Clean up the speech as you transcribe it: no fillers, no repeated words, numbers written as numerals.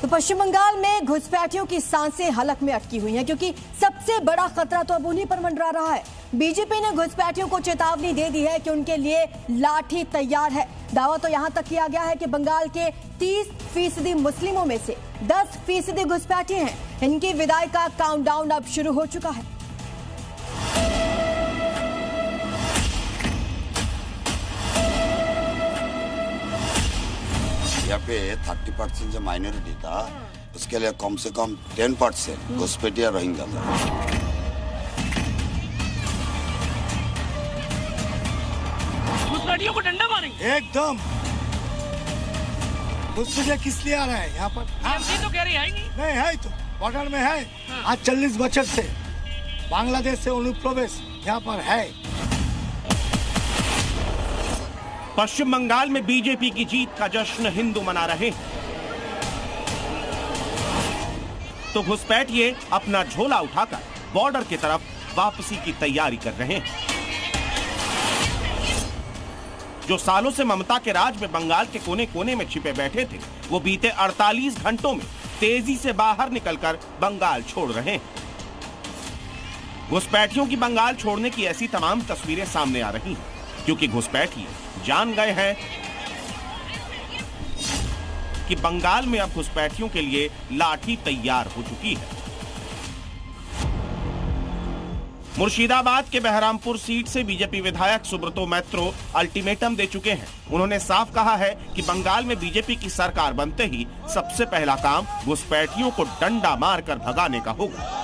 तो पश्चिम बंगाल में घुसपैठियों की सांसें हलक में अटकी हुई हैं, क्योंकि सबसे बड़ा खतरा तो अब उन्हीं पर मंडरा रहा है। बीजेपी ने घुसपैठियों को चेतावनी दे दी है कि उनके लिए लाठी तैयार है। दावा तो यहां तक किया गया है कि बंगाल के 30% मुस्लिमों में से 10% घुसपैठिए हैं। इनकी विदाई का काउंटडाउन अब शुरू हो चुका है। यहाँ पे 30% जो माइनॉरिटी था, उसके लिए कम से कम 10% घुसपैठिया रोहिंग्या था। घुसपैठियों को डंडा मारेंगे एकदम। घुसपैठिया किस लिए आ रहा है यहाँ पर? तो कह रही है नहीं है तो बॉर्डर में है। आज 40 बछर से बांग्लादेश से अनुप्रवेश यहाँ पर है। पश्चिम बंगाल में बीजेपी की जीत का जश्न हिंदू मना रहे हैं, तो घुसपैठिए अपना झोला उठाकर बॉर्डर की तरफ वापसी की तैयारी कर रहे हैं। जो सालों से ममता के राज में बंगाल के कोने कोने में छिपे बैठे थे, वो बीते 48 घंटों में तेजी से बाहर निकलकर बंगाल छोड़ रहे हैं। घुसपैठियों की बंगाल छोड़ने की ऐसी तमाम तस्वीरें सामने आ रही हैं, क्योंकि घुसपैठिए जान गए हैं कि बंगाल में अब घुसपैठियों के लिए लाठी तैयार हो चुकी है। मुर्शिदाबाद के बहरामपुर सीट से बीजेपी विधायक सुब्रतो मैत्रो अल्टीमेटम दे चुके हैं। उन्होंने साफ कहा है कि बंगाल में बीजेपी की सरकार बनते ही सबसे पहला काम घुसपैठियों को डंडा मारकर भगाने का होगा।